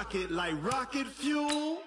rocket like rocket fuel.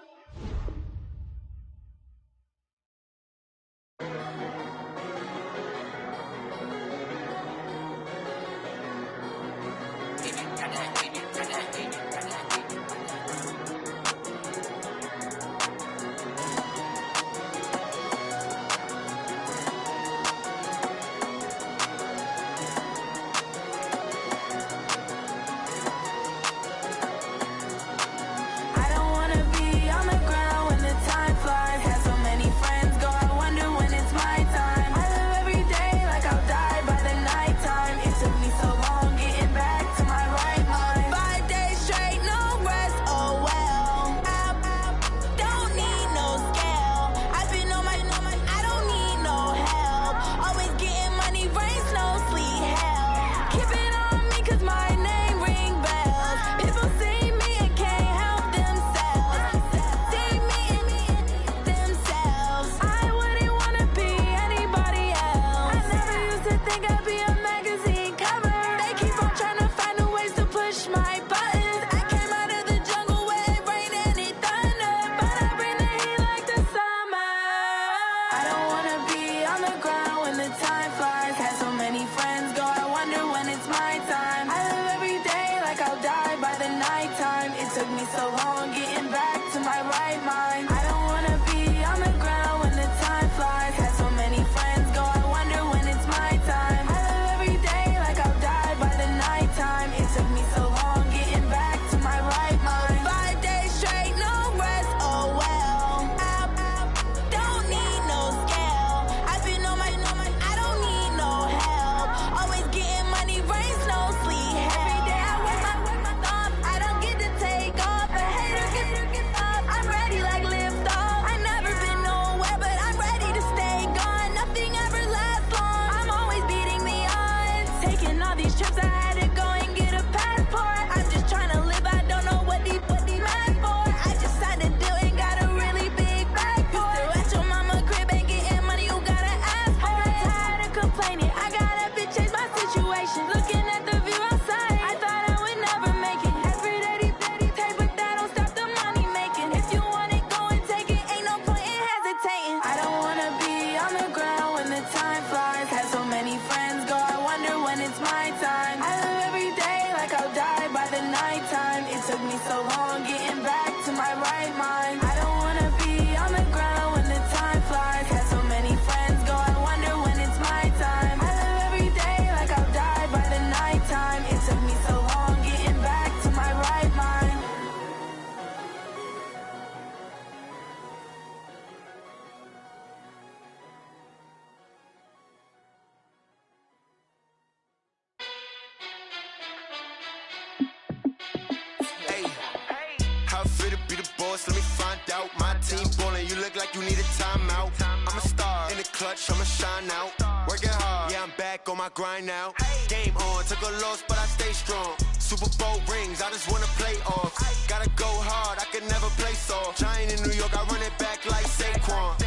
Let me find out. My team ballin', you look like you need a timeout. I'm a star in the clutch, I'ma shine out. Working hard, yeah, I'm back on my grind now. Game on, took a loss, but I stay strong. Super Bowl rings, I just wanna play off. Gotta go hard, I can never play soft. Giant in New York, I run it back like Saquon.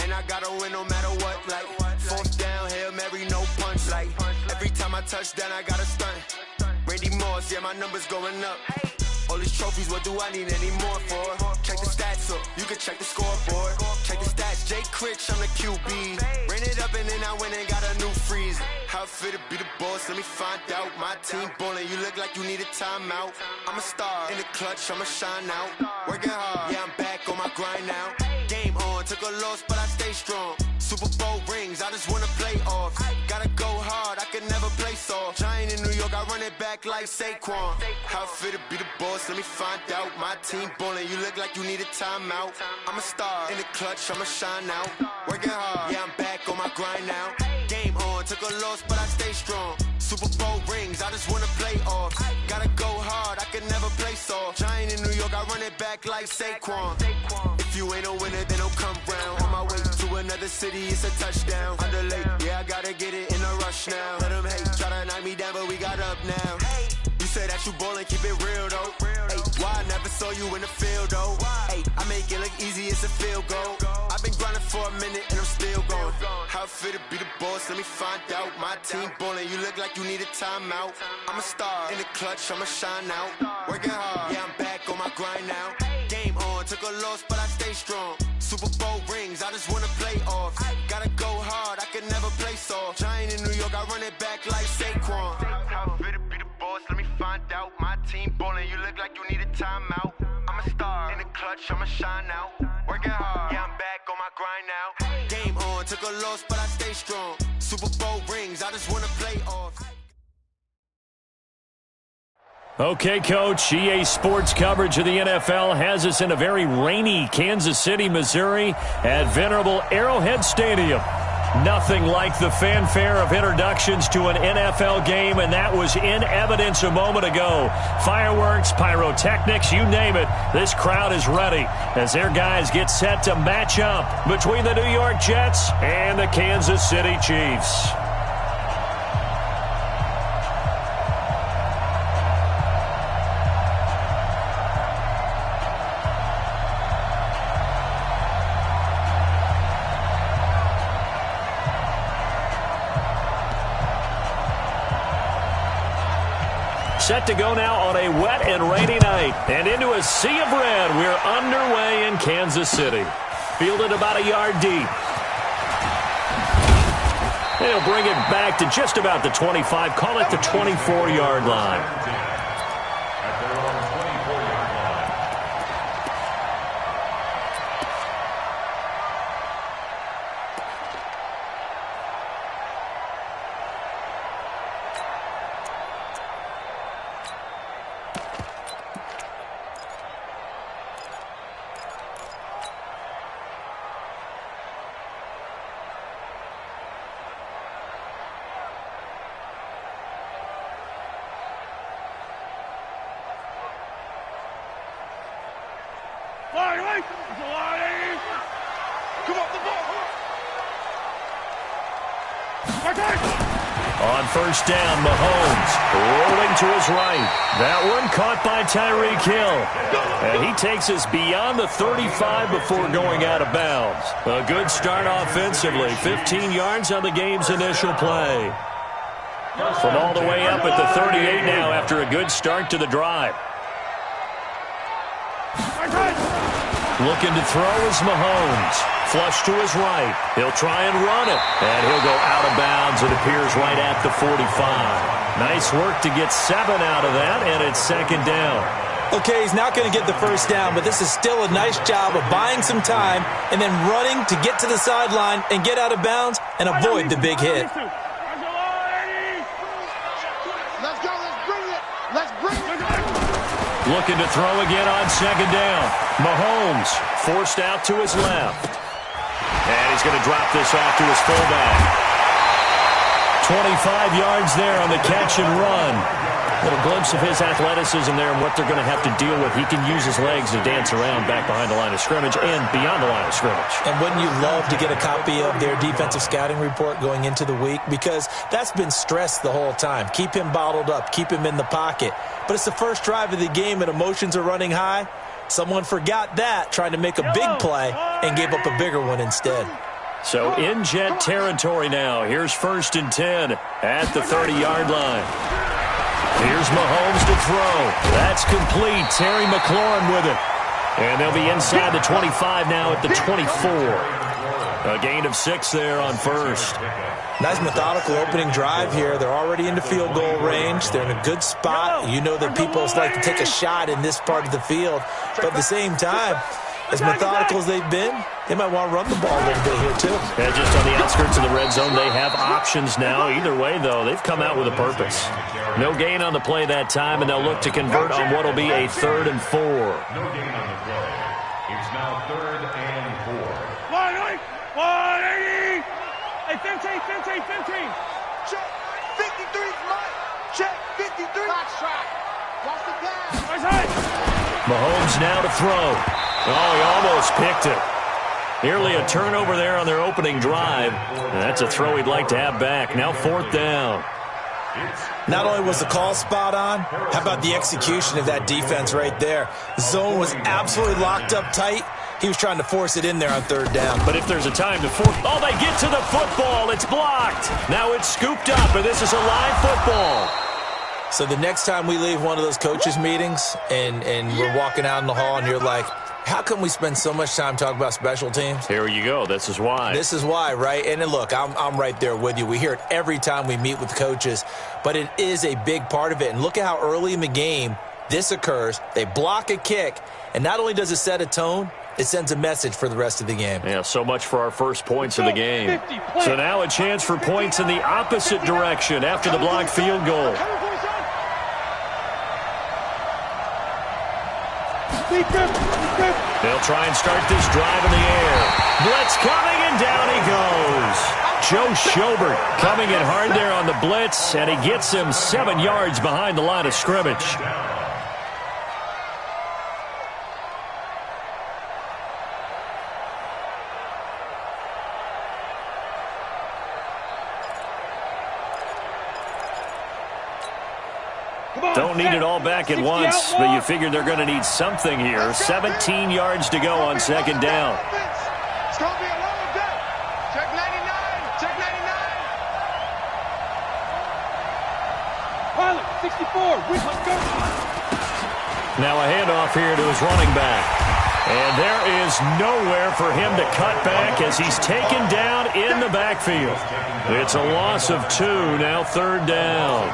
And I gotta win no matter what, like fourth down, Hail Mary, no punch. Like every time I touch down, I gotta stunt. Randy Moss, yeah, my numbers going up. All these trophies, what do I need any more for? Check the stats up, you can check the scoreboard. Check the stats, Jake Critch, I'm the QB. Ran it up and then I went and got a new freeze. How it fit to be the boss, let me find out. My team ballin', you look like you need a timeout. I'm a star in the clutch, I'ma shine out. Working hard, yeah, I'm back on my grind now. Game on, took a loss, but I stay strong. Super Bowl rings, I just wanna play off. Gotta go hard, I can never play soft. Giant in New York, I run it back like Saquon. How it fit to be the boss, let me find out. My team ballin', you look like you need a timeout. I'm a star in the clutch, I'ma shine out. Working hard, yeah, I'm back on my grind now. Game on, took a loss, but I stay strong. Super Bowl rings, I just wanna play off. Gotta go hard, I can never play soft. Giant in New York, I run it back like Saquon. If you ain't a winner, then don't come round. On my way to another city, it's a touchdown. Underlay, yeah, I gotta get it in a rush now. Let them hate, try to knock me down, but we got up now. You say that you ballin', keep it real though. Hey, why I never saw you in the field though? Hey, I make it look easy, it's a field goal. I've been grinding for a minute and I'm still going. How it fit to be the boss, let me find out. My team ballin', you look like you need a timeout. I'm a star in the clutch, I'ma shine out. Working hard, yeah, I'm back on on my grind now. Game on, took a loss, but I stay strong. Super Bowl rings, I just wanna play off. Gotta go hard, I can never play soft. Giant in New York, I run it back like Saquon. How fit to be the boss, let me find out. My team ballin', you look like you need a timeout. I'm a star, in the clutch, I'ma shine out. Working hard, yeah, I'm back on my grind now. Game on, took a loss, but I stay strong. Super Bowl rings, I just wanna play off. Okay, Coach, EA Sports coverage of the NFL has us in a very rainy Kansas City, Missouri at venerable Arrowhead Stadium. Nothing like the fanfare of introductions to an NFL game, and that was in evidence a moment ago. Fireworks, pyrotechnics, you name it, this crowd is ready as their guys get set to match up between the New York Jets and the Kansas City Chiefs. Set to go now on a wet and rainy night. And into a sea of red, we're underway in Kansas City. Fielded about a yard deep. They'll bring it back to just about the 25, call it the 24-yard line. On first down, Mahomes rolling to his right. That one caught by Tyreek Hill. And he takes us beyond the 35 before going out of bounds. A good start offensively. 15 yards on the game's initial play. From all the way up at the 38 now after a good start to the drive. Looking to throw is Mahomes. Flush to his right. He'll try and run it. And he'll go out of bounds. It appears right at the 45. Nice work to get 7 out of that, and it's second down. Okay, he's not going to get the first down, but this is still a nice job of buying some time and then running to get to the sideline and get out of bounds and avoid the big hit. Let's go. Let's bring it. Let's bring it. Looking to throw again on second down. Mahomes forced out to his left. And he's going to drop this off to his fullback. 25 yards there on the catch and run. A little glimpse of his athleticism there and what they're going to have to deal with. He can use his legs to dance around back behind the line of scrimmage and beyond the line of scrimmage. And wouldn't you love to get a copy of their defensive scouting report going into the week? Because that's been stressed the whole time. Keep him bottled up. Keep him in the pocket. But it's the first drive of the game and emotions are running high. Someone forgot that, trying to make a big play, and gave up a bigger one instead. So in Jet territory now. Here's first and 10 at the 30-yard line. Here's Mahomes to throw. That's complete. Terry McLaurin with it. And they'll be inside the 25 now at the 24. A gain of 6 there on first. Nice methodical opening drive here. They're already into field goal range. They're in a good spot. You know that people like to take a shot in this part of the field. But at the same time, as methodical as they've been, they might want to run the ball a little bit here too. And just on the outskirts of the red zone, they have options now. Either way, though, they've come out with a purpose. No gain on the play that time, and they'll look to convert on what will be a 3rd and 4. No gain on the play. It's now 3rd and 4. 180. Hey, 15. Check. 53 Mike. Check. 53. Box track. Watch the gas. Mahomes now to throw. Oh, he almost picked it. Nearly a turnover there on their opening drive. And that's a throw he'd like to have back. Now 4th down. Not only was the call spot on, how about the execution of that defense right there? The zone was absolutely locked up tight. He was trying to force it in there on 3rd down. But if there's a time to force... Oh, they get to the football. It's blocked. Now it's scooped up, and this is a live football. So the next time we leave one of those coaches' meetings and we're walking out in the hall and you're like, how come we spend so much time talking about special teams? Here you go. This is why. This is why, right? And then look, I'm right there with you. We hear it every time we meet with coaches, but it is a big part of it. And look at how early in the game this occurs. They block a kick, and not only does it set a tone, it sends a message for the rest of the game. Yeah, so much for our first points of the game. So now a chance for points in the opposite direction after the blocked field goal. They'll try and start this drive in the air. Blitz coming, and down he goes. Joe Schobert coming in hard there on the blitz, and he gets him 7 yards behind the line of scrimmage. Don't need it all back at once, but you figure they're going to need something here. 17 yards to go on second down. It's going to be a long day. Check 99. Check 99. Pilot, 64. Let's go. Now a handoff here to his running back. And there is nowhere for him to cut back as he's taken down in the backfield. It's a loss of 2, now third down.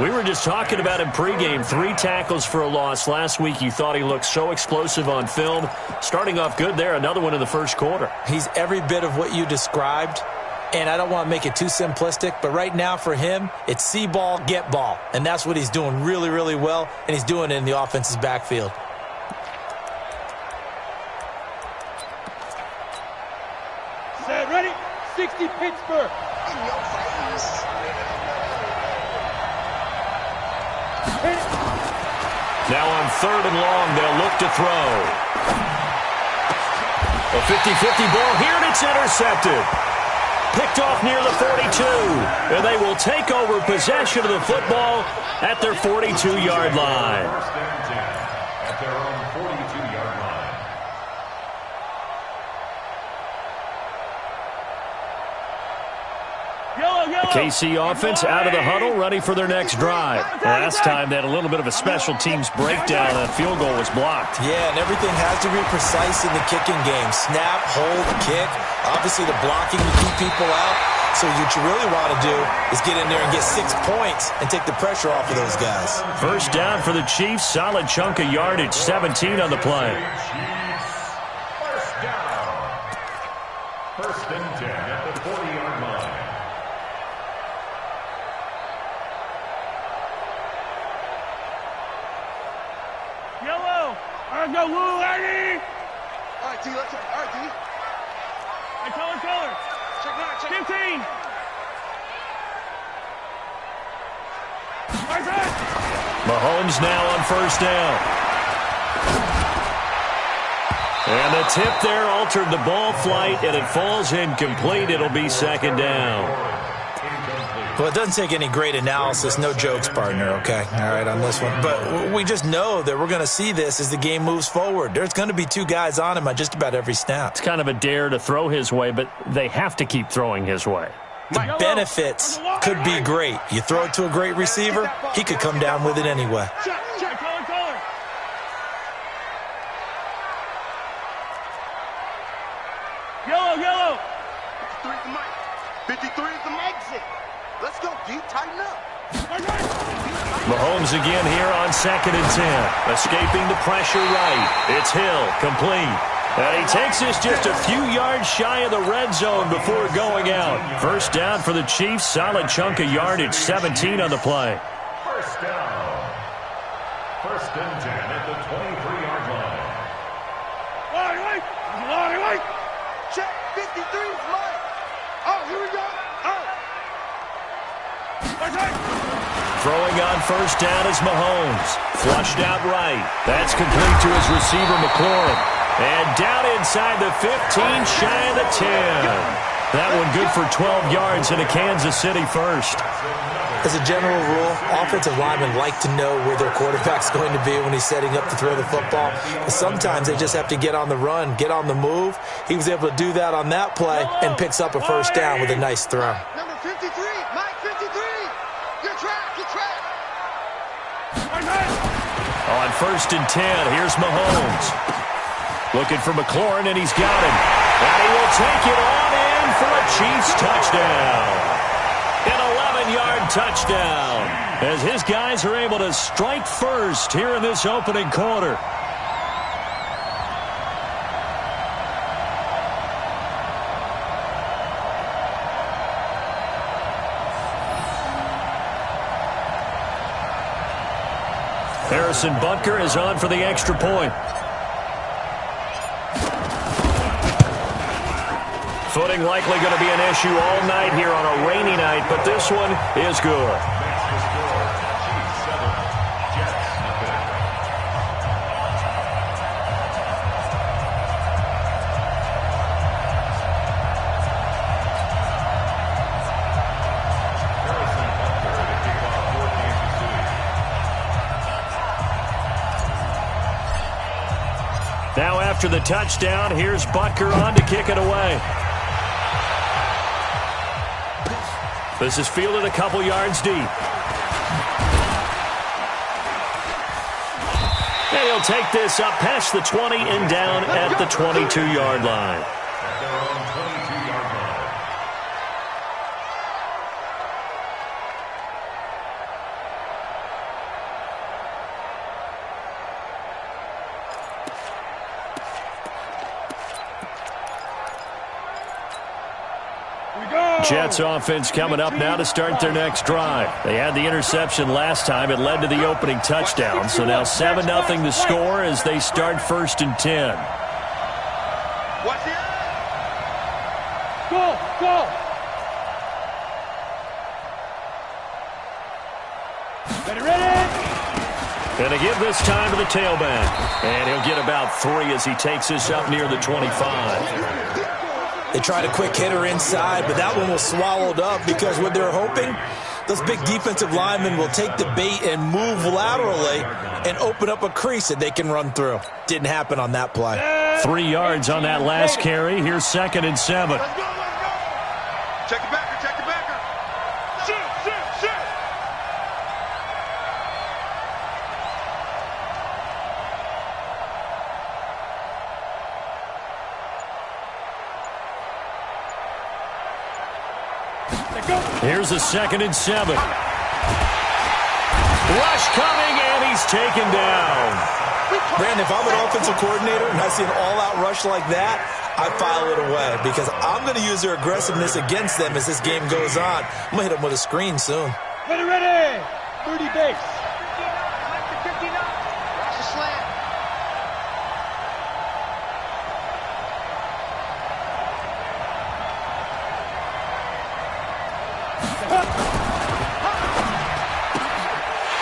We were just talking about him pregame, 3 tackles for a loss. Last week you thought he looked so explosive on film. Starting off good there, another one in the first quarter. He's every bit of what you described, and I don't want to make it too simplistic, but right now for him, it's see ball, get ball. And that's what he's doing really, really well, and he's doing it in the offense's backfield. Set, ready? 60 Pittsburgh. In your face. Now on third and long, they'll look to throw. A 50-50 ball here, and it's intercepted. Picked off near the 42, and they will take over possession of the football at their 42-yard line. At their own 42-yard line. KC offense out of the huddle, ready for their next drive. Last time they had a little bit of a special teams breakdown. That field goal was blocked. Yeah, and everything has to be precise in the kicking game. Snap, hold, kick. Obviously the blocking to keep people out. So what you really want to do is get in there and get 6 points and take the pressure off of those guys. First down for the Chiefs. Solid chunk of yardage, 17 on the play. First down. First and 10 at the 40-yard line. Yellow. All right, go, Lou, lady. All right, T, let's check. All right, T. Hey, color. Check 9, check 15. All right, Mahomes now on first down. And the tip there altered the ball flight, and it falls incomplete. It'll be second down. Well, it doesn't take any great analysis, no jokes, partner, okay? All right, on this one. But we just know that we're going to see this as the game moves forward. There's going to be 2 guys on him on just about every snap. It's kind of a dare to throw his way, but they have to keep throwing his way. The benefits could be great. You throw it to a great receiver, he could come down with it anyway. check, color. Yellow. 53 is the mic. 53 is the exit. Let's go, D. Tighten up. Mahomes again here on second and 10. Escaping the pressure right. It's Hill, complete. And he takes this just a few yards shy of the red zone before going out. First down for the Chiefs. Solid chunk of yardage, 17 on the play. First down. First and 10 at the 23-yard line. Wait. Check 53 is mine. Oh, here we go. Throwing on first down is Mahomes. Flushed out right. That's complete to his receiver, McLaurin. And down inside the 15, shy of the 10. That one good for 12 yards and a Kansas City first. As a general rule, offensive linemen like to know where their quarterback's going to be when he's setting up to throw the football. But sometimes they just have to get on the run, get on the move. He was able to do that on that play and picks up a first down with a nice throw. Number 53, Mike 53. Your track. 1st and 10. Here's Mahomes. Looking for McLaurin, and he's got him. And he will take it on in for a Chiefs touchdown. An 11-yard touchdown as his guys are able to strike first here in this opening quarter. Harrison Butker is on for the extra point. Footing likely going to be an issue all night here on a rainy night, but this one is good. Now after the touchdown, here's Butker on to kick it away. This is fielded a couple yards deep. And he'll take this up past the 20 and down at the 22-yard line. Jets offense coming up now to start their next drive. They had the interception last time. It led to the opening touchdown. So now 7-0 to score as they start 1st and 10. Watch it. Go, go. Ready. And to give this time to the tailback. And he'll get about 3 as he takes this up near the 25. They tried a quick hitter inside, but that one was swallowed up because what they're hoping, those big defensive linemen will take the bait and move laterally and open up a crease that they can run through. Didn't happen on that play. 3 yards on that last carry. Here's 2nd and 7. Let's go, let's go. Check the backer, check the backer. Shoot, shoot, shoot. Here's a 2nd and 7. Rush coming, and he's taken down. Brandon, if I'm an offensive coordinator and I see an all-out rush like that, I file it away because I'm going to use their aggressiveness against them as this game goes on. I'm going to hit them with a screen soon. Ready, ready. 30 base. 59. Watch the slant.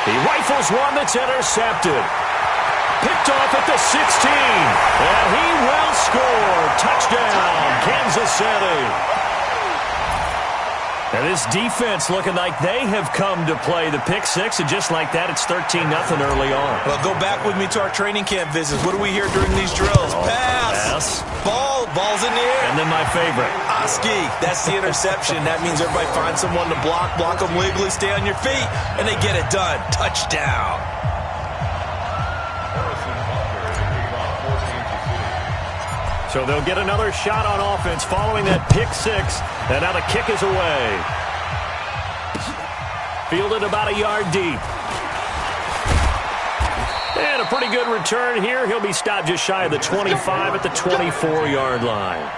He rifles one that's intercepted. Picked off at the 16. And he will score. Touchdown, Kansas City. And this defense looking like they have come to play the pick six, and just like that, it's 13-0 early on. Well, go back with me to our training camp visits. What do we hear during these drills? Pass. Ball's in the air. And then my favorite. Oski, that's the interception. That means everybody finds someone to block them legally, stay on your feet, and they get it done. Touchdown. So they'll get another shot on offense following that pick six. And now the kick is away. Fielded about a yard deep. And a pretty good return here. He'll be stopped just shy of the 25 at the 24-yard line.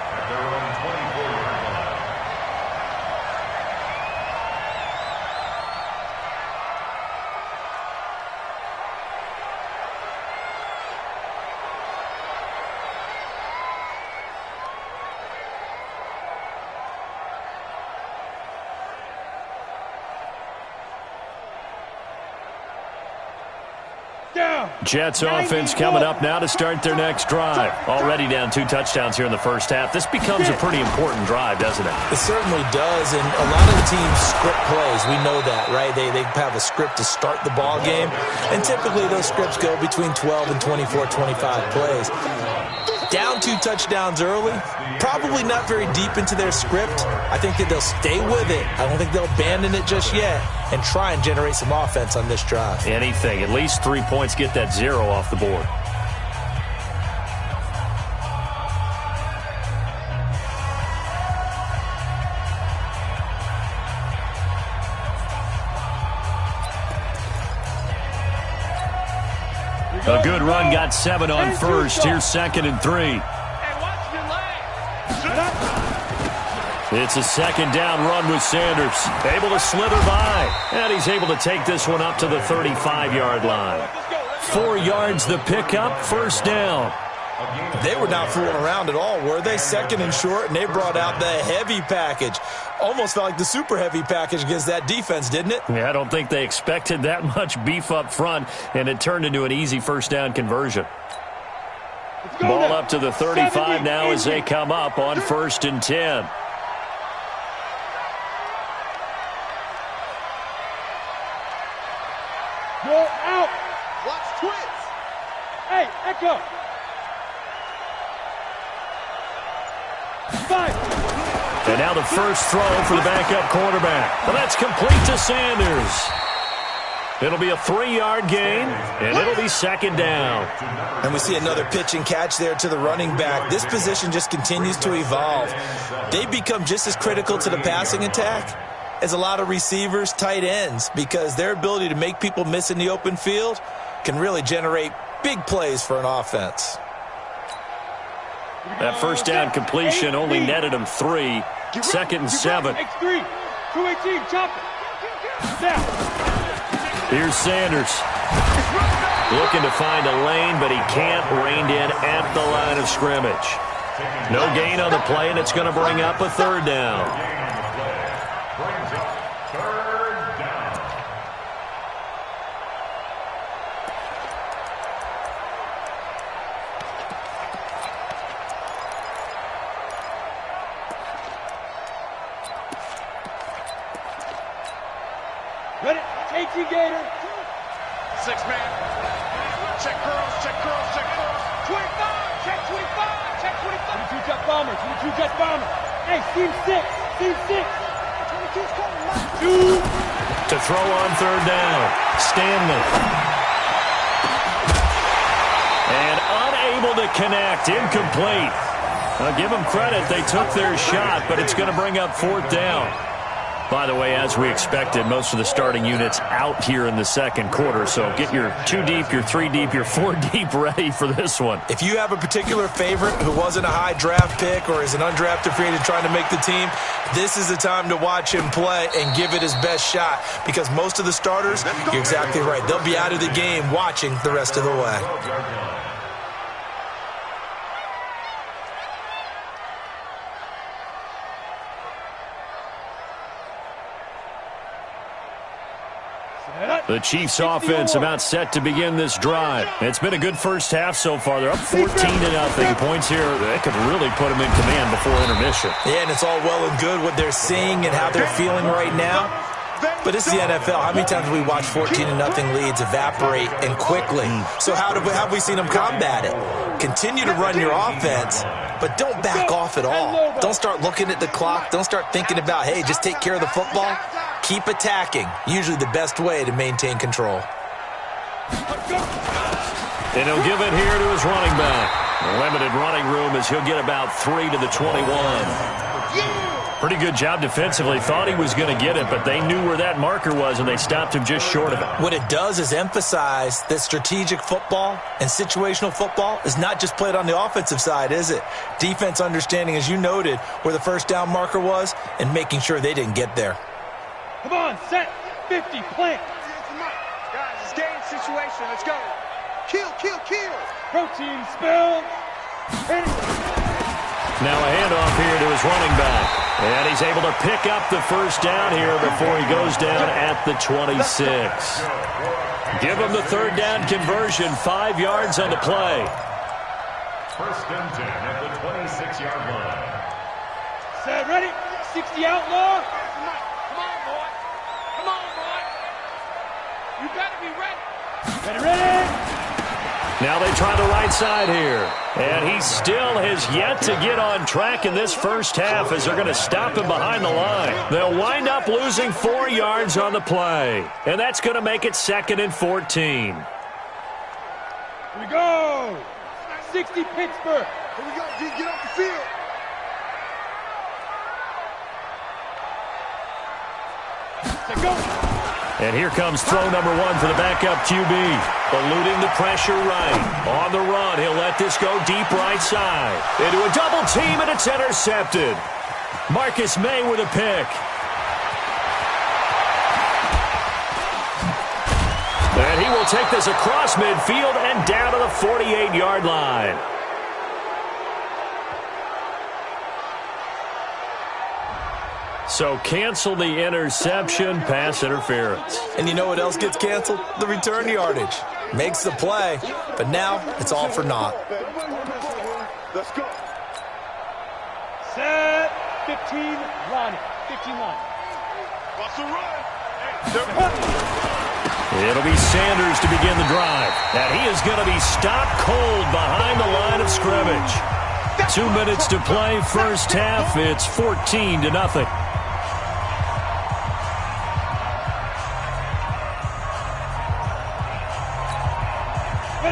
Jets offense coming up now to start their next drive. Already down 2 touchdowns here in the first half. This becomes a pretty important drive, doesn't it? It certainly does, and a lot of the teams script plays. We know that, right? They have a script to start the ball game, and typically those scripts go between 12 and 24, 25 plays. Down 2 touchdowns early, probably not very deep into their script. I think that they'll stay with it. I don't think they'll abandon it just yet and try and generate some offense on this drive. Anything. At least 3 points, get that 0 off the board. A good run, got 7 on first. Here's 2nd and 3. It's a 2nd down run with Sanders. Able to slither by. And he's able to take this one up to the 35-yard line. 4 yards the pickup, 1st down. They were not fooling around at all, were they? 2nd and short, and they brought out the heavy package. Almost felt like the super heavy package against that defense, didn't it? Yeah, I don't think they expected that much beef up front, and it turned into an easy 1st down conversion. Ball up to the 35 now as they come up on 1st and 10. Go out. Watch twins. Hey, Echo. 5. And now the first throw for the backup quarterback. Well, that's complete to Sanders. It'll be a 3-yard gain, and it'll be 2nd down. And we see another pitch and catch there to the running back. This position just continues to evolve. They become just as critical to the passing attack as a lot of receivers, tight ends, because their ability to make people miss in the open field can really generate big plays for an offense. That 1st down completion only netted him 3. 2nd and 7. X3. 218. Chop it. Now. Here's Sanders. Looking to find a lane, but he can't. Reined in at the line of scrimmage. No gain on the play, and it's going to bring up a 3rd down. Ready? Take you, Gator. 6-man. Check curls, check curls, check curls. 25, check 25, check 25. 22 jet bombers, 22 jet bombers. Hey, team 6, team 6. 22's coming. 2. To throw on 3rd down, Stanley. And unable to connect, incomplete. I'll give them credit, they took their shot, but it's going to bring up 4th down. By the way, as we expected, most of the starting units out here in the 2nd quarter. So get your 2 deep, your 3 deep, your 4 deep ready for this one. If you have a particular favorite who wasn't a high draft pick or is an undrafted free agent trying to make the team, this is the time to watch him play and give it his best shot. Because most of the starters, you're exactly right, they'll be out of the game watching the rest of the way. The Chiefs offense about set to begin this drive. It's been a good 1st half so far. They're up 14-0. Points here, they could really put them in command before intermission. Yeah, and it's all well and good what they're seeing and how they're feeling right now. But it's the NFL. How many times have we watched 14-0 leads evaporate and quickly? So how have we seen them combat it? Continue to run your offense, but don't back off at all. Don't start looking at the clock. Don't start thinking about, hey, just take care of the football. Keep attacking. Usually the best way to maintain control. And he'll give it here to his running back. Limited running room as he'll get about 3 to the 21. Pretty good job defensively. Thought he was going to get it, but they knew where that marker was, and they stopped him just short of it. What it does is emphasize that strategic football and situational football is not just played on the offensive side, is it? Defense understanding, as you noted, where the 1st down marker was and making sure they didn't get there. Come on, set. 50, plant. Guys, it's game situation. Let's go. Kill, kill, kill. Protein spill. Now a handoff here to his running back. And he's able to pick up the 1st down here before he goes down at the 26. Give him the 3rd down conversion. 5 yards on the play. 1st and 10 at the 26-yard line. Set, ready? 60 outlaw. Come on, boy. Come on, boy. You got to be ready. Ready, ready. Now they try the right side here. And he still has yet to get on track in this first half as they're going to stop him behind the line. They'll wind up losing 4 yards on the play. And that's going to make it 2nd and 14. Here we go. 60 Pittsburgh. Here we go, D. Get off the field. Let's go. And here comes throw number 1 for the backup QB. Eluding the pressure right. On the run, he'll let this go deep right side. Into a double team, and it's intercepted. Marcus May with a pick. And he will take this across midfield and down to the 48-yard line. So cancel the interception, pass interference. And you know what else gets canceled? The return yardage. Makes the play, but now it's all for naught. Let's go. Set. 15 line. 15 line. What's the run? It'll be Sanders to begin the drive. And he is going to be stopped cold behind the line of scrimmage. 2 minutes to play, first half. It's 14-0.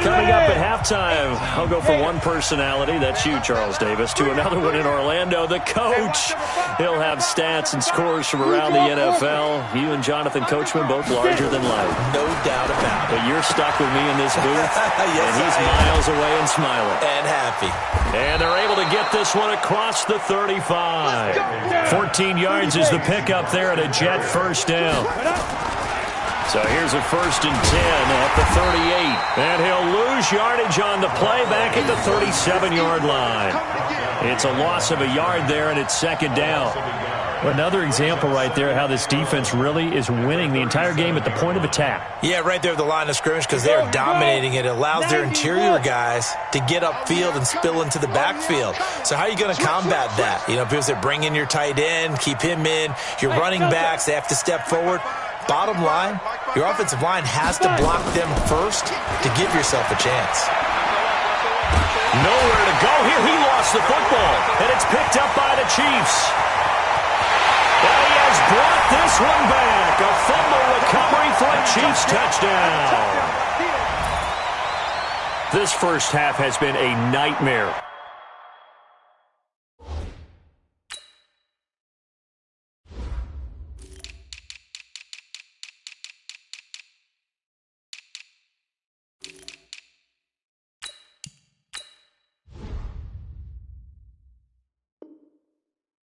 Coming up at halftime, I'll go for one personality. That's you, Charles Davis. To another one in Orlando, the coach. He'll have stats and scores from around the NFL. You and Jonathan Coachman, both larger than life. No doubt about it. But you're stuck with me in this booth, yes, and he's miles away and smiling. And happy. And they're able to get this one across the 35. 14 yards is the pickup there at a Jet first down. So here's a 1st and 10 at the 38. And he'll lose yardage on the play back at the 37-yard line. It's a loss of a yard there, and it's 2nd down. Another example right there how this defense really is winning the entire game at the point of attack. Yeah, right there at the line of scrimmage because they're dominating it. It allows their interior guys to get upfield and spill into the backfield. So how are you going to combat that? You know, because they bring in your tight end, keep him in. Your running backs, they have to step forward. Bottom line, your offensive line has to block them first to give yourself a chance. Nowhere to go here. He lost the football, and it's picked up by the Chiefs. And he has brought this one back. A fumble recovery for a Chiefs touchdown. This first half has been a nightmare.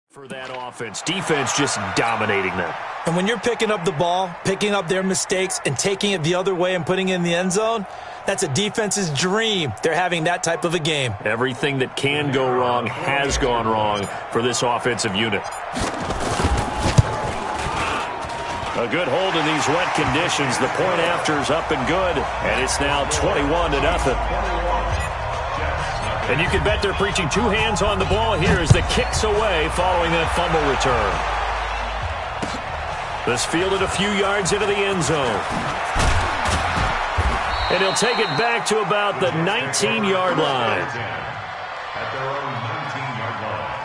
For that offense, defense just dominating them. And when you're picking up the ball, picking up their mistakes, and taking it the other way and putting it in the end zone, that's a defense's dream. They're having that type of a game. Everything that can go wrong has gone wrong for this offensive unit. A good hold in these wet conditions. The point after is up and good, and it's now 21-0. And you can bet they're preaching 2 hands on the ball here as the kick's away following that fumble return. This fielded a few yards into the end zone. And he'll take it back to about the 19-yard line. At their own 19-yard line.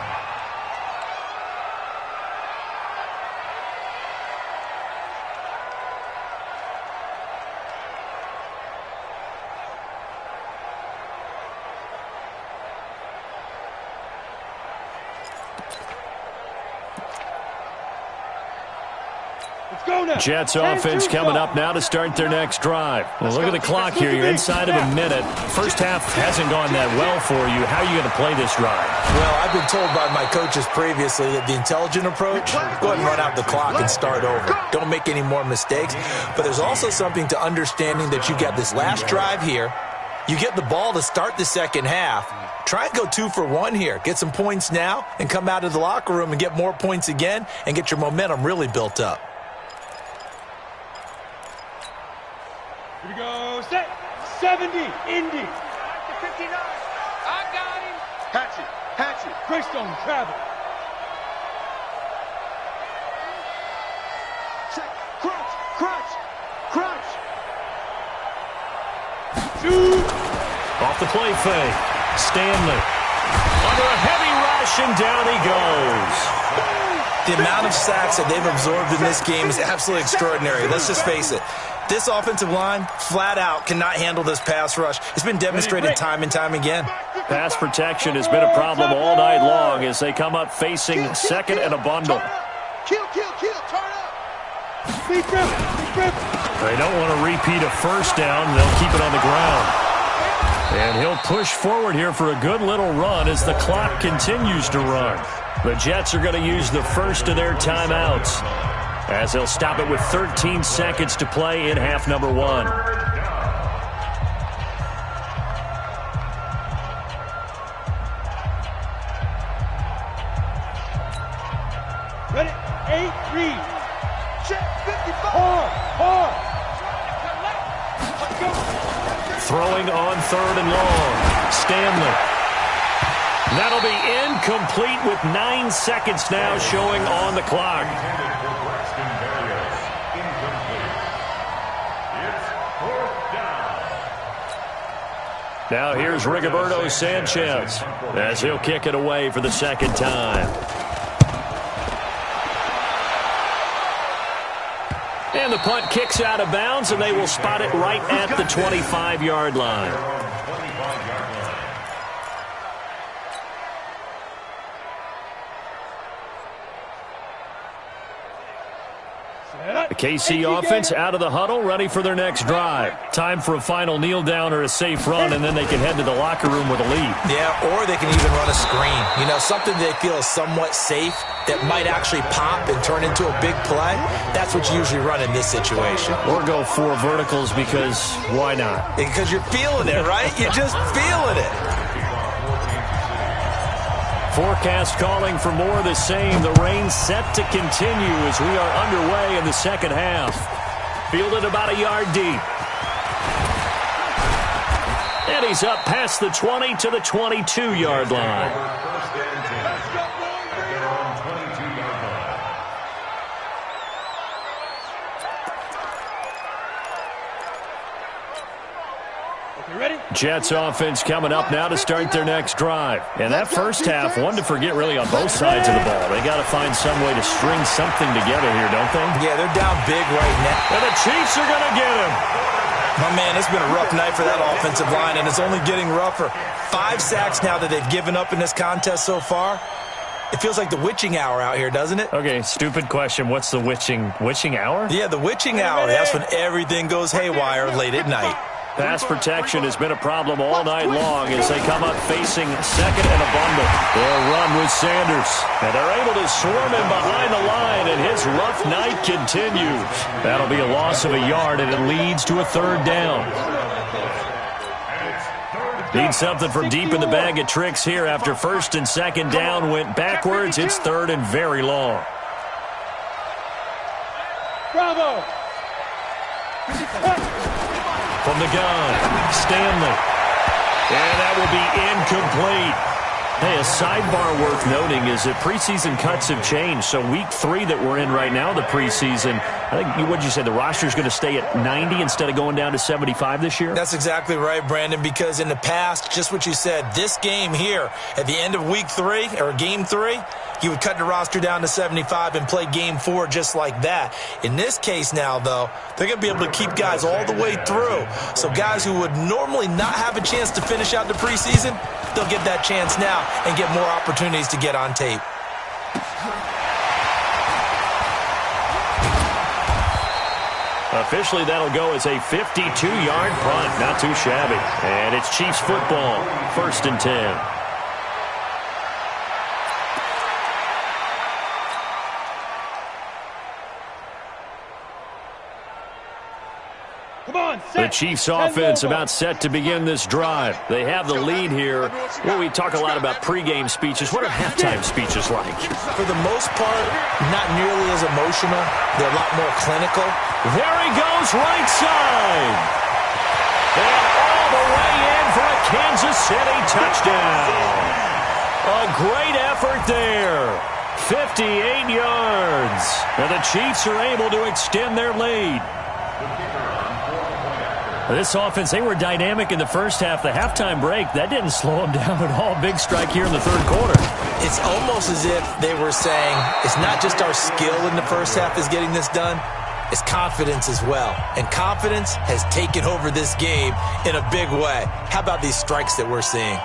Jets offense coming up now to start their next drive. Well, look at the clock here. You're inside of a minute. First half hasn't gone that well for you. How are you going to play this drive? Well, I've been told by my coaches previously that the intelligent approach, go ahead and run out the clock and start over. Don't make any more mistakes. But there's also something to understanding that you got this last drive here. You get the ball to start the second half. Try and go 2 for 1 here. Get some points now and come out of the locker room and get more points again and get your momentum really built up. Here we go. Set. 70. Indy. 59. I got him. Hatchet. Hatchet. Greystone. Travel. Check. Crunch. Crunch. Crunch. Shoot. Off the play fake. Stanley. Under a heavy rush, and down he goes. The amount of sacks that they've absorbed in this game is absolutely extraordinary. Let's just face it. This offensive line, flat out, cannot handle this pass rush. It's been demonstrated time and time again. Pass protection has been a problem all night long as they come up facing second and a bundle. Kill, turn up. They don't want to repeat a first down. They'll keep it on the ground. And he'll push forward here for a good little run as the clock continues to run. The Jets are going to use the first of their timeouts as they'll stop it with 13 seconds to play in half number 1. Ready? 8, read. Check 55. Hard. Throwing on third and long. Stanley. That'll be incomplete with 9 seconds now showing on the clock. Now here's Rigoberto Sanchez as he'll kick it away for the second time. And the punt kicks out of bounds, and they will spot it right at the 25-yard line. The KC offense out of the huddle, ready for their next drive. Time for a final kneel down or a safe run, and then they can head to the locker room with a lead. Yeah, or they can even run a screen. You know, something they feel is somewhat safe that might actually pop and turn into a big play. That's what you usually run in this situation. Or go 4 verticals because why not? Because you're feeling it, right? You're just feeling it. Forecast calling for more of the same. The rain set to continue as we are underway in the second half. Fielded about a yard deep. And he's up past the 20 to the 22-yard line. Jets offense coming up now to start their next drive. And that first half, one to forget really on both sides of the ball. They got to find some way to string something together here, don't they? Yeah, they're down big right now. And the Chiefs are going to get him. My man, it's been a rough night for that offensive line, and it's only getting rougher. 5 sacks now that they've given up in this contest so far. It feels like the witching hour out here, doesn't it? Okay, stupid question. What's the witching hour? Yeah, the witching hour. That's when everything goes haywire late at night. Pass protection has been a problem all night long as they come up facing second and a bundle. They'll run with Sanders. And they're able to swarm him behind the line, and his rough night continues. That'll be a loss of a yard, and it leads to a third down. Need something from deep in the bag of tricks here after first and second down went backwards. It's third and very long. Bravo! From the gun, Stanley. And that will be incomplete. Hey, a sidebar worth noting is that preseason cuts have changed. So week 3 that we're in right now, the preseason, I think, what did you say, the roster's going to stay at 90 instead of going down to 75 this year? That's exactly right, Brandon, because in the past, just what you said, this game here, at the end of week 3, or game 3, you would cut the roster down to 75 and play game 4 just like that. In this case now, though, they're going to be able to keep guys all the way through. So guys who would normally not have a chance to finish out the preseason, they'll get that chance now and get more opportunities to get on tape. Officially, that'll go as a 52-yard punt. Not too shabby. And it's Chiefs football, 1st and 10. The Chiefs offense about set to begin this drive. They have the lead here. Well, we talk a lot about pregame speeches. What are halftime speeches like? For the most part, not nearly as emotional. They're a lot more clinical. There he goes, right side. And all the way in for a Kansas City touchdown. A great effort there. 58 yards. And the Chiefs are able to extend their lead. This offense, they were dynamic in the first half. The halftime break, that didn't slow them down at all. Big strike here in the third quarter. It's almost as if they were saying, it's not just our skill in the first half is getting this done, it's confidence as well. And confidence has taken over this game in a big way. How about these strikes that we're seeing?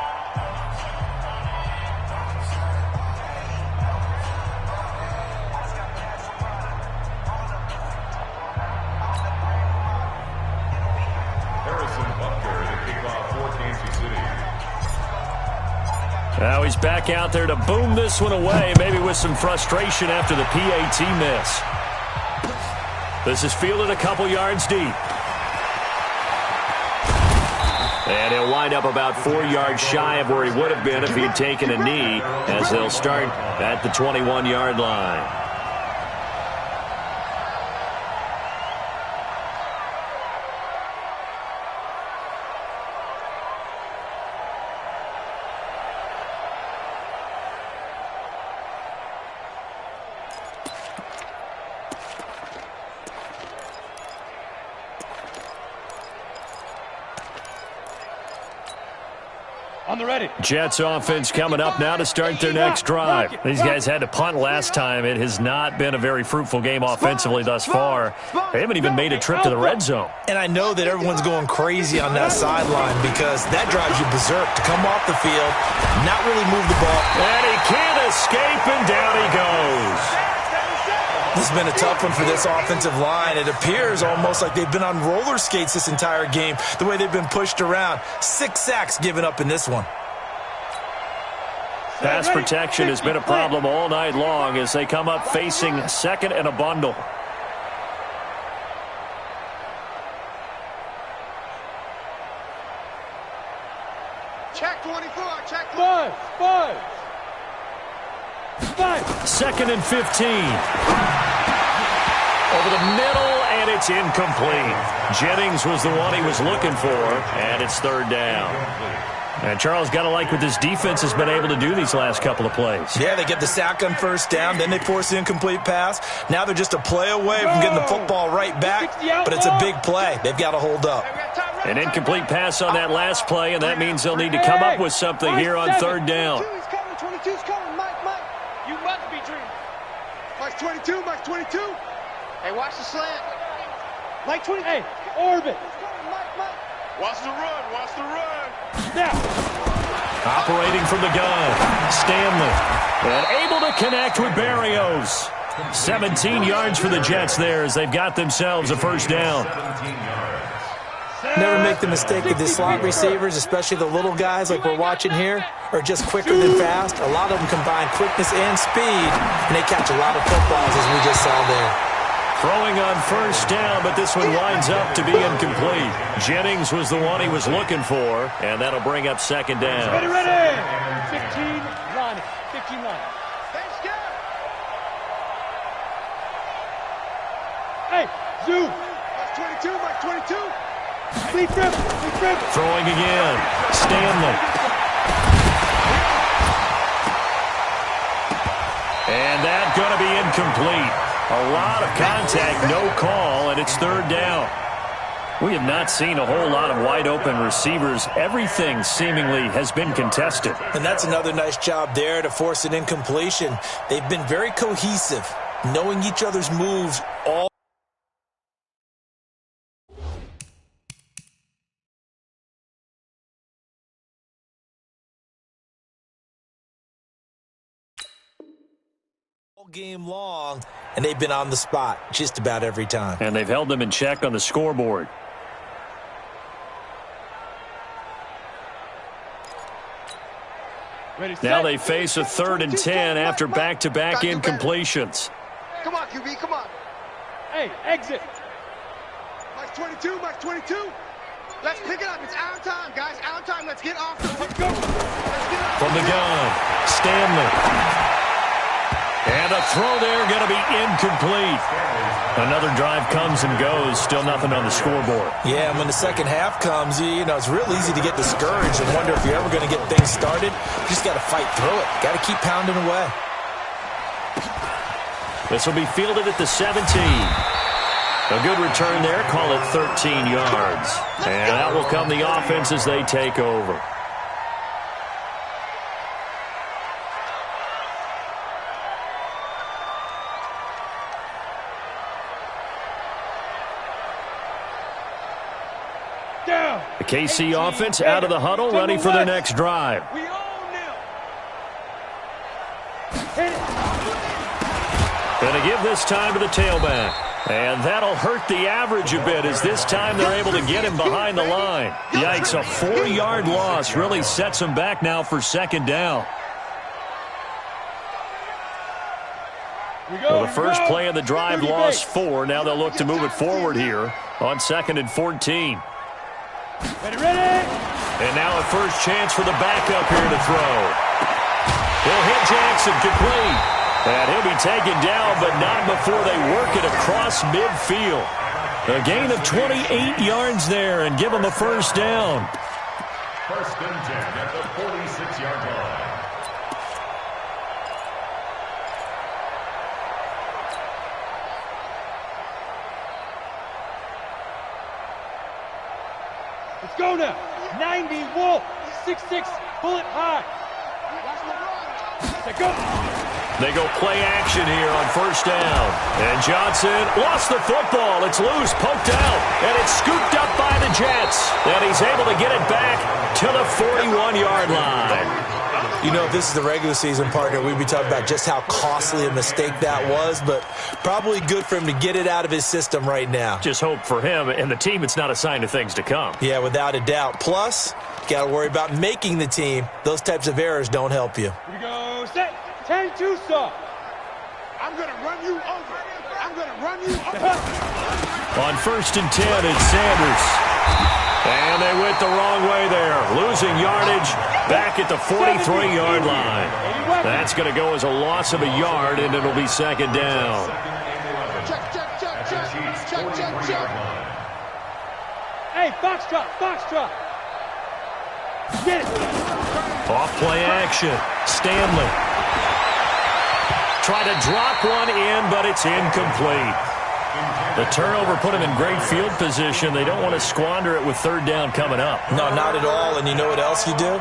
Now he's back out there to boom this one away, maybe with some frustration after the PAT miss. This is fielded a couple yards deep. And he'll wind up about 4 yards shy of where he would have been if he'd taken a knee, as they'll start at the 21-yard line. On the ready. Jets offense coming up now to start their next drive. These guys had to punt last time. It has not been a very fruitful game offensively thus far. They haven't even made a trip to the red zone. And I know that everyone's going crazy on that sideline because that drives you berserk to come off the field, not really move the ball. And he can't escape, and down he goes. This has been a tough one for this offensive line. It appears almost like they've been on roller skates this entire game, the way they've been pushed around. 6 sacks given up in this one. Pass protection has been a problem all night long as they come up facing second and a bundle. Check 24, check 5. Second and 15. Over the middle, and it's incomplete. Jennings was the one he was looking for, and it's third down. And Charles, got to like what this defense has been able to do these last couple of plays. Yeah, they get the sack on first down, then they force the incomplete pass. Now they're just a play away from getting the football right back, but it's a big play. They've got to hold up. An incomplete pass on that last play, and that means they'll need to come up with something here on third down. 22's coming, Mike. You must be dreaming. Mike's 22, Mike's 22. Hey, watch the slant. Mike 20. Hey, orbit. Mike. Watch the run. Now. Operating from the gun, Stanley. And able to connect with Barrios. 17 yards for the Jets there as they've got themselves a first down. Never make the mistake that the slot receivers, especially the little guys like we're watching here, are just quicker than fast. A lot of them combine quickness and speed, and they catch a lot of footballs as we just saw there. Throwing on first down, but this one winds up to be incomplete. Jennings was the one he was looking for, and that'll bring up second down. Ready. 15 line. Hey, Zoo. Mike's 22. Sleep rip. Throwing again. Stanley. And that's going to be incomplete. A lot of contact, no call, and it's third down. We have not seen a whole lot of wide-open receivers. Everything seemingly has been contested. And that's another nice job there to force an incompletion. They've been very cohesive, knowing each other's moves all game long, and they've been on the spot just about every time. And they've held them in check on the scoreboard. Now they face a 3rd and 10 after back-to-back incompletions. Come on, QB, come on. Hey, exit. Mike's 22. Let's pick it up. It's our time, guys. Our time. Let's get off the... Let's go. From the gun, Stanley. And a throw there going to be incomplete. Another drive comes and goes. Still nothing on the scoreboard. Yeah, and when the second half comes, you know, it's real easy to get discouraged and wonder if you're ever going to get things started. You just got to fight through it. Got to keep pounding away. This will be fielded at the 17. A good return there. Call it 13 yards. And that will come the offense as they take over. The KC offense out of the huddle, ready for their next drive. Going to give this time to the tailback. And that'll hurt the average a bit as this time they're able to get him behind the line. Yikes, a 4-yard loss really sets them back now for second down. Well, the first play of the drive lost 4. Now they'll look to move it forward here on 2nd and 14. Ready. And now a first chance for the backup here to throw. He'll hit Jackson complete. And he'll be taken down, but not before they work it across midfield. A gain of 28 yards there and give them a first down. First and 10 at the 46-yard line. Let's go now. 90 Wolf. 6'6", bullet high. Let's go. They go play action here on first down. And Johnson lost the football. It's loose, poked out, and it's scooped up by the Jets. And he's able to get it back to the 41-yard line. You know, if this is the regular season, partner, we'd be talking about just how costly a mistake that was, but probably good for him to get it out of his system right now. Just hope for him and the team it's not a sign of things to come. Yeah, without a doubt. Plus, you got to worry about making the team. Those types of errors don't help you. Here we go. Set. 10-2 stop. I'm going to run you over. I'm going to run you over. On first and 10, it's Sanders. And they went the wrong way there. Losing yardage back at the 43-yard line. That's going to go as a loss of a yard, and it'll be second down. Check. Hey, foxtrot. Get it. Off play action. Stanley. Try to drop one in, but it's incomplete. The turnover put them in great field position. They don't want to squander it with third down coming up. No, not at all. And you know what else you do?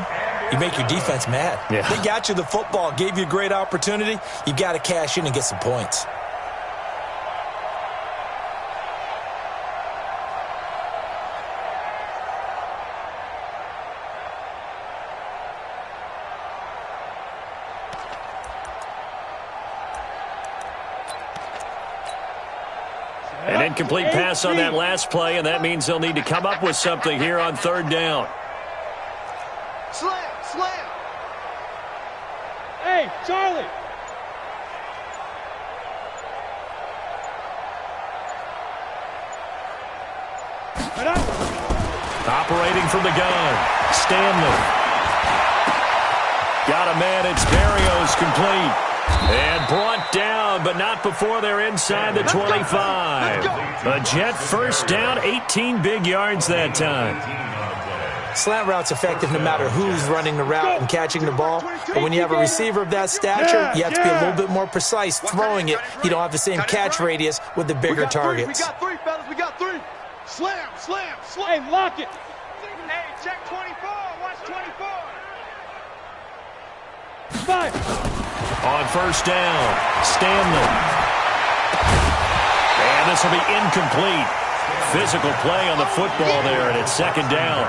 You make your defense mad. Yeah. They got you the football, gave you a great opportunity. You got to cash in and get some points. An incomplete pass on that last play, and that means they'll need to come up with something here on third down. Slam. Hey, Charlie. Operating from the gun, Stanley. Got a man, it's Barrios complete. And brought down, but not before they're inside the 25. A Jet first down, 18 big yards that time. Slant route's effective no matter who's running the route and catching the ball. But when you have a receiver of that stature, you have to be a little bit more precise throwing it. You don't have the same catch radius with the bigger targets. We got three, fellas. We got three. Slam. Hey, lock it. Hey, check 24. Watch 24. 5. On first down, Stanley. And this will be incomplete. Physical play on the football there, and it's second down.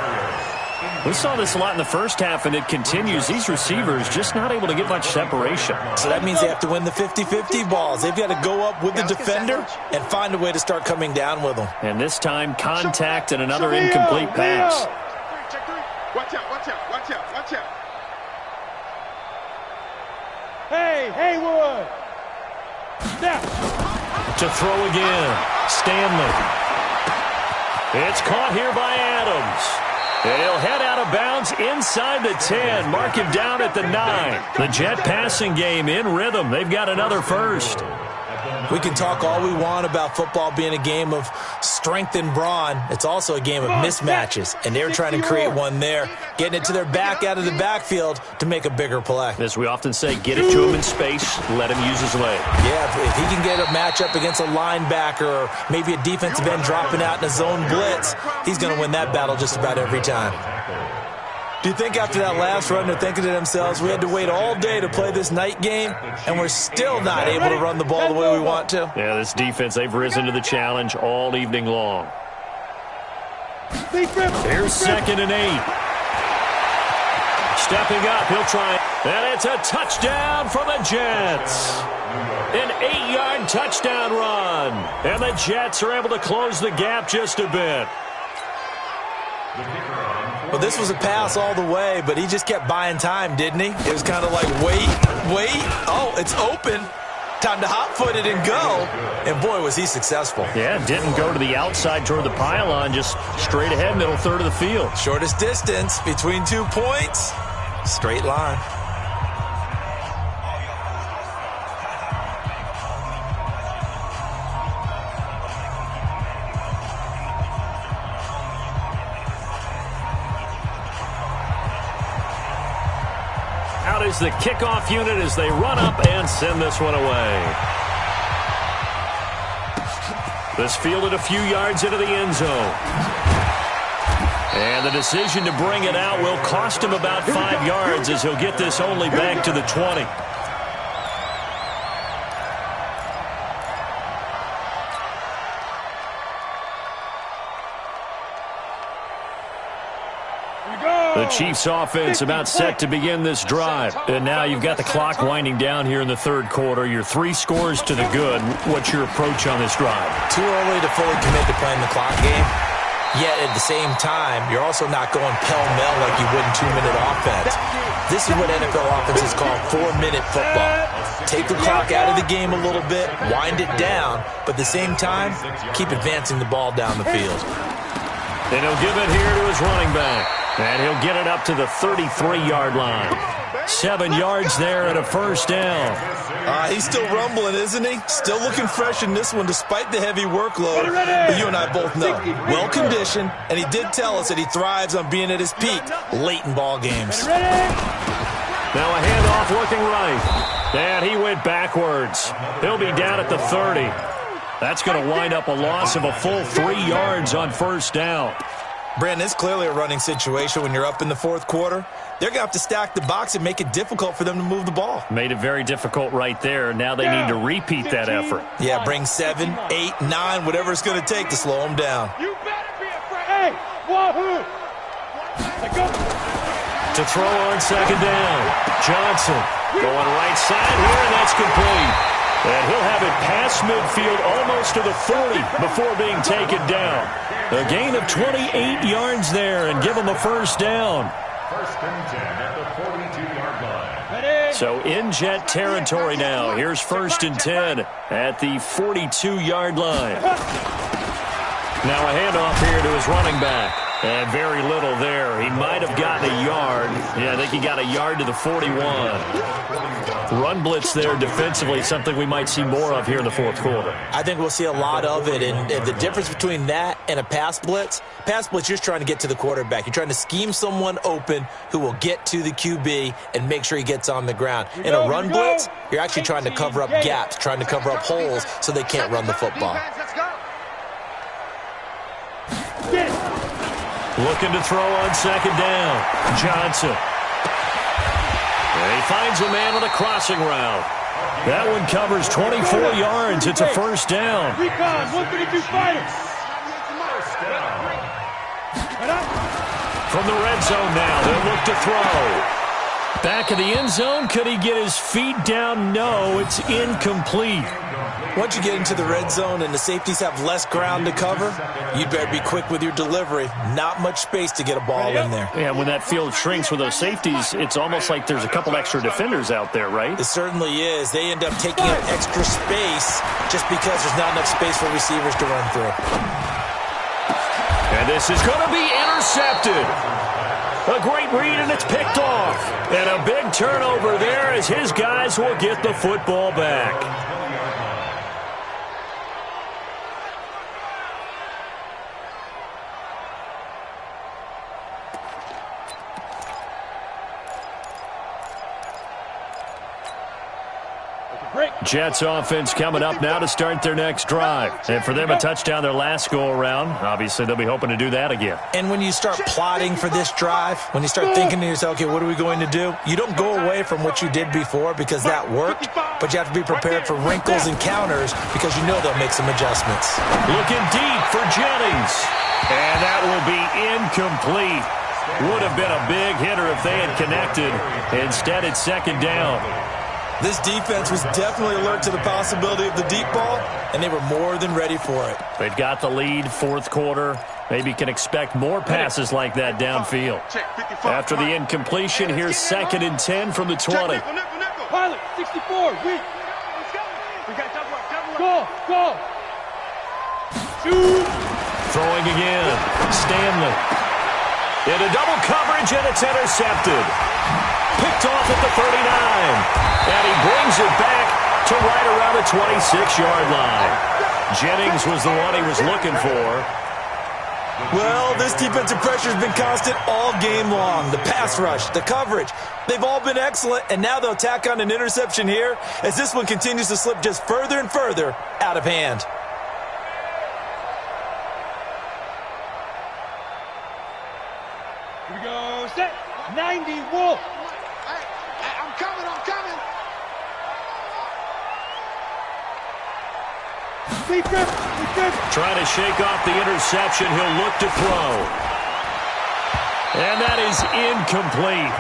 We saw this a lot in the first half, and it continues. These receivers just not able to get much separation. So that means they have to win the 50-50 balls. They've got to go up with the defender and find a way to start coming down with them. And this time, contact and another incomplete pass. Check 3. Watch out. Hey, Haywood. Snap. To throw again, Stanley. It's caught here by Adams. And he'll head out of bounds inside the 10. Mark him down at the 9. The Jet passing game in rhythm. They've got another first. At the We can talk all we want about football being a game of strength and brawn. It's also a game of mismatches, and they're trying to create one there, getting it to their back out of the backfield to make a bigger play. As we often say, get it to him in space, let him use his leg. Yeah, if he can get a matchup against a linebacker or maybe a defensive end dropping out in a zone blitz, he's going to win that battle just about every time. Do you think after that last run they're thinking to themselves, we had to wait all day to play this night game, and we're still not able to run the ball the way we want to? Yeah, this defense, they've risen to the challenge all evening long. Here's 2nd and 8. Stepping up, he'll try, and it's a touchdown for the Jets. An 8-yard touchdown run, and the Jets are able to close the gap just a bit. Well, this was a pass all the way, but he just kept buying time, didn't he? It was kind of like, wait. Oh, it's open. Time to hot-foot it and go. And, boy, was he successful. Yeah, didn't go to the outside toward the pylon, just straight ahead, middle third of the field. Shortest distance between 2 points. Straight line. Out is the kickoff unit as they run up and send this one away. This fielded a few yards into the end zone. And the decision to bring it out will cost him about 5 yards as he'll get this only back to the 20. The Chiefs offense about set to begin this drive. And now you've got the clock winding down here in the third quarter. You're 3 scores to the good. What's your approach on this drive? Too early to fully commit to playing the clock game. Yet at the same time, you're also not going pell-mell like you would in 2-minute offense. This is what NFL offenses call 4-minute football. Take the clock out of the game a little bit, wind it down, but at the same time, keep advancing the ball down the field. And he'll give it here to his running back. And he'll get it up to the 33-yard line. 7 yards there and a first down. He's still rumbling, isn't he? Still looking fresh in this one despite the heavy workload. But you and I both know, well-conditioned, and he did tell us that he thrives on being at his peak late in ball games. Now a handoff looking right. And he went backwards. He'll be down at the 30. That's going to wind up a loss of a full 3 yards on first down. Brandon, it's clearly a running situation when you're up in the fourth quarter. They're going to have to stack the box and make it difficult for them to move the ball. Made it very difficult right there. Now they need to repeat that effort. Yeah, bring 7, 8, 9, whatever it's going to take to slow them down. You better be afraid. Hey, wahoo! To throw on second down. Johnson going right side here, and that's complete. And he'll have it past midfield almost to the 40 before being taken down. A gain of 28 yards there and give him a first down. First and 10 at the 42-yard line. So in Jet territory now. Here's first and 10 at the 42-yard line. Now a handoff here to his running back. And very little there. He might have gotten a yard. Yeah, I think he got a yard to the 41. Run blitz there defensively, something we might see more of here in the fourth quarter. I think we'll see a lot of it. And the difference between that and a pass blitz, you're just trying to get to the quarterback. You're trying to scheme someone open who will get to the QB and make sure he gets on the ground. In a run blitz, you're actually trying to cover up gaps, trying to cover up holes so they can't run the football. Looking to throw on second down. Johnson. And he finds a man on a crossing route. That one covers 24 yards. It's a first down. Recon, 132 fighters. From the red zone now, they'll look to throw. Back of the end zone. Could he get his feet down? No, it's incomplete. Once you get into the red zone and the safeties have less ground to cover, you'd better be quick with your delivery. Not much space to get a ball in there. Yeah, when that field shrinks with those safeties, it's almost like there's a couple extra defenders out there, right? It certainly is. They end up taking up extra space just because there's not enough space for receivers to run through. And this is going to be intercepted. A great read, and it's picked off. And a big turnover there as his guys will get the football back. Jets offense coming up now to start their next drive. And for them, a touchdown their last go-around. Obviously, they'll be hoping to do that again. And when you start plotting for this drive, when you start thinking to yourself, okay, what are we going to do? You don't go away from what you did before because that worked, but you have to be prepared for wrinkles and counters because you know they'll make some adjustments. Looking deep for Jennings. And that will be incomplete. Would have been a big hitter if they had connected. Instead, it's second down. This defense was definitely alert to the possibility of the deep ball, and they were more than ready for it. They've got the lead, fourth quarter. Maybe can expect more passes like that downfield. After the incompletion, here's 2nd and 10 from the 20. Pilot, 64, weak. Go. Shoot. Throwing again. Stanley. Into double coverage, and it's intercepted. Picked off at the 39. And he brings it back to right around the 26-yard line. Jennings was the one he was looking for. Well, this defensive pressure has been constant all game long. The pass rush, the coverage, they've all been excellent, and now they'll tack on an interception here as this one continues to slip just further and further out of hand. Here we go, set, 90, Wolf. I'm coming. Trying to shake off the interception. He'll look to throw. And that is incomplete.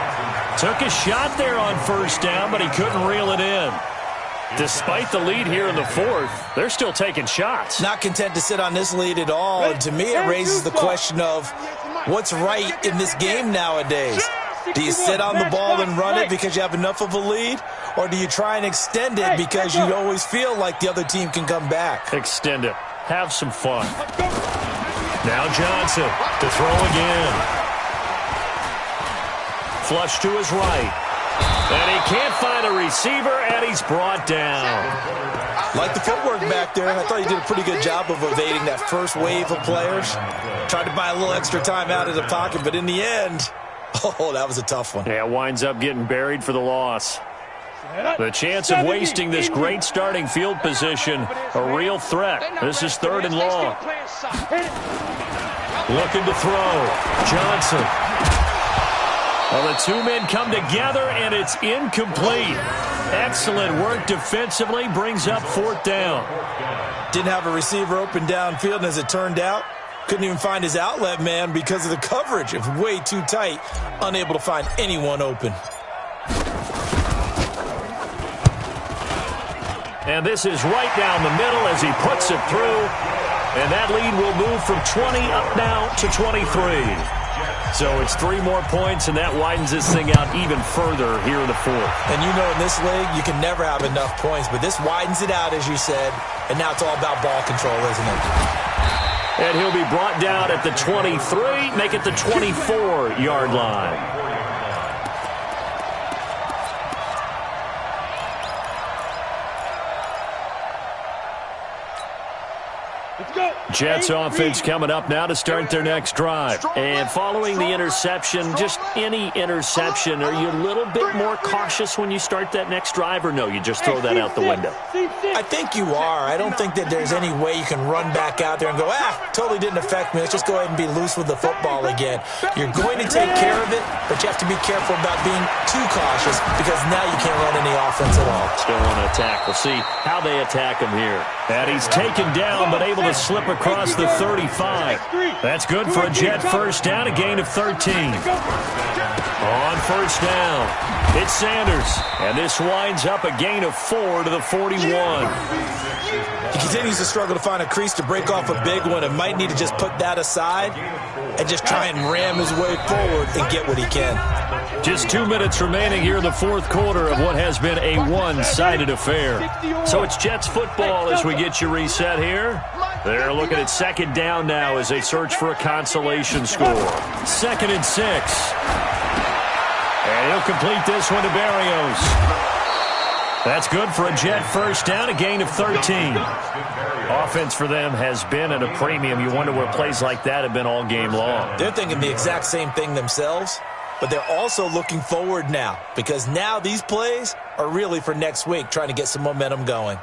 Took a shot there on first down, but he couldn't reel it in. Despite the lead here in the fourth, they're still taking shots. Not content to sit on this lead at all. And to me, it raises the question of what's right in this game nowadays. Do you sit on the ball and run it because you have enough of a lead? Or do you try and extend it because you always feel like the other team can come back? Extend it. Have some fun. Now Johnson to throw again. Flush to his right. And he can't find a receiver, and he's brought down. Like the footwork back there, I thought he did a pretty good job of evading that first wave of players. Tried to buy a little extra time out of the pocket, but in the end, oh, that was a tough one. Yeah, winds up getting buried for the loss. The chance of wasting this great starting field position, a real threat. This is 3rd and long. Looking to throw. Johnson. Well, the two men come together, and it's incomplete. Excellent work defensively, brings up 4th down. Didn't have a receiver open downfield, and as it turned out, couldn't even find his outlet man because of the coverage. It was way too tight, unable to find anyone open. And this is right down the middle as he puts it through. And that lead will move from 20 up now to 23. So it's 3 more points, and that widens this thing out even further here in the fourth. And you know in this league, you can never have enough points, but this widens it out, as you said, and now it's all about ball control, isn't it? And he'll be brought down at the 23, make it the 24-yard line. Jets offense coming up now to start their next drive. And following the interception, just any interception, are you a little bit more cautious when you start that next drive, or no, you just throw that out the window? I think you are. I don't think that there's any way you can run back out there and go, totally didn't affect me. Let's just go ahead and be loose with the football again. You're going to take care of it, but you have to be careful about being too cautious because now you can't run any offense at all. Still want to attack. We'll see how they attack him here. And he's taken down, but able to slip across the 35. That's good for a Jet first down, a gain of 13. On first down, it's Sanders. And this winds up a gain of 4 to the 41. He continues to struggle to find a crease to break off a big one and might need to just put that aside and just try and ram his way forward and get what he can. Just 2 minutes remaining here in the fourth quarter of what has been a one-sided affair. So it's Jets football as we get you reset here. They're looking at second down now as they search for a consolation score. 2nd and 6. And he'll complete this one to Berrios. That's good for a Jet first down, a gain of 13. Offense for them has been at a premium. You wonder where plays like that have been all game long. They're thinking the exact same thing themselves. but they're also looking forward now because now these plays are really for next week, trying to get some momentum going.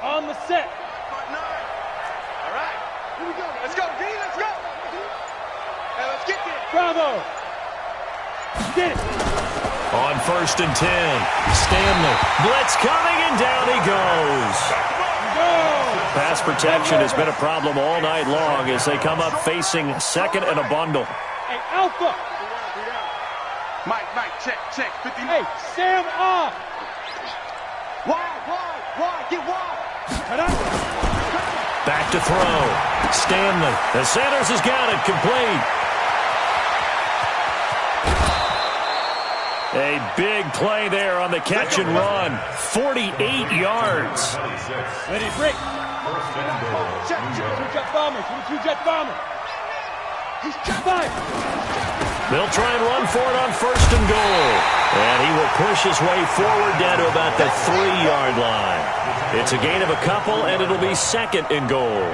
On the set. All right, here we go. Let's go, D. Let's go. Hey, let's get this. Bravo. Get it. On 1st and 10, Stanley. Blitz coming, and down he goes. Pass protection has been a problem all night long as they come up facing 2nd and a bundle. Hey, Alpha. Mike, check, 50. Hey, Sam off. Wide, get wide. Back to throw. Stanley. The Sanders has got it complete. A big play there on the catch and run. 48 yards. Ready, break. Two-jet bombers. Two-jet bomber. He's five. They'll try and run for it on 1st and goal. And he will push his way forward down to about the 3-yard line. It's a gain of a couple, and it'll be 2nd and goal.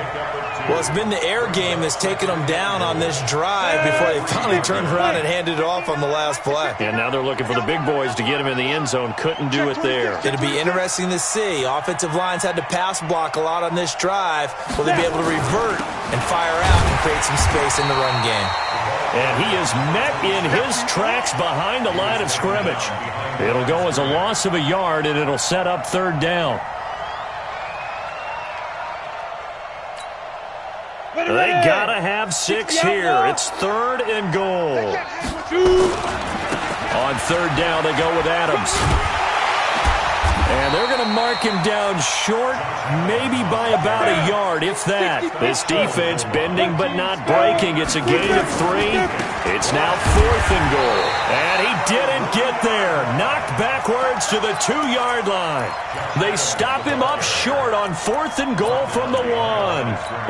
Well, it's been the air game that's taken them down on this drive before they finally turned around and handed it off on the last play. And now they're looking for the big boys to get him in the end zone. Couldn't do it there. It'll be interesting to see. Offensive lines had to pass block a lot on this drive. Will they be able to revert and fire out and create some space in the run game? And he is met in his tracks behind the line of scrimmage. It'll go as a loss of a yard, and it'll set up 3rd down. They gotta have 6 here. It's 3rd and goal. On 3rd down, they go with Adams. And they're going to mark him down short, maybe by about a yard, if that. This defense bending but not breaking. It's a gain of 3. It's now 4th and goal. And he didn't get there. Knocked backwards to the 2-yard line. They stop him up short on 4th and goal from the 1.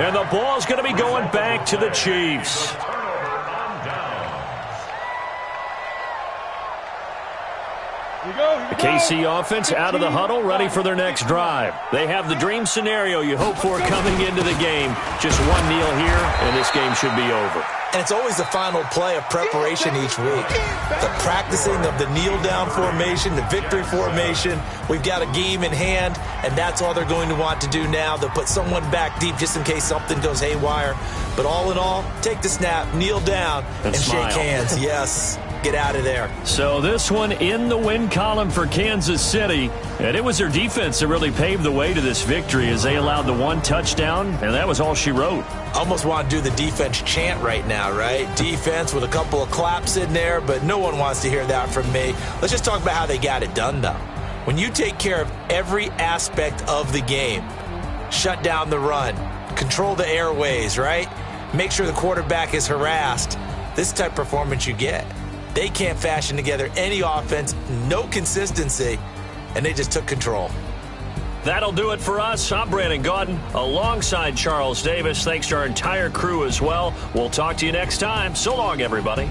And the ball's going to be going back to the Chiefs. The KC offense out of the huddle, ready for their next drive. They have the dream scenario you hope for coming into the game. Just one kneel here, and this game should be over. And it's always the final play of preparation each week. The practicing of the kneel-down formation, the victory formation. We've got a game in hand, and that's all they're going to want to do now. They'll put someone back deep just in case something goes haywire. But all in all, take the snap, kneel down, and shake hands. Yes. Get out of there. So this one in the win column for Kansas City. And it was their defense that really paved the way to this victory as they allowed the 1 touchdown, and that was all she wrote. Almost want to do the defense chant right now, right? Defense with a couple of claps in there, but no one wants to hear that from me. Let's just talk about how they got it done, though. When you take care of every aspect of the game, shut down the run, control the airways, right? Make sure the quarterback is harassed. This is the type of performance you get. They can't fashion together any offense, no consistency, and they just took control. That'll do it for us. I'm Brandon Gaudin alongside Charles Davis. Thanks to our entire crew as well. We'll talk to you next time. So long, everybody.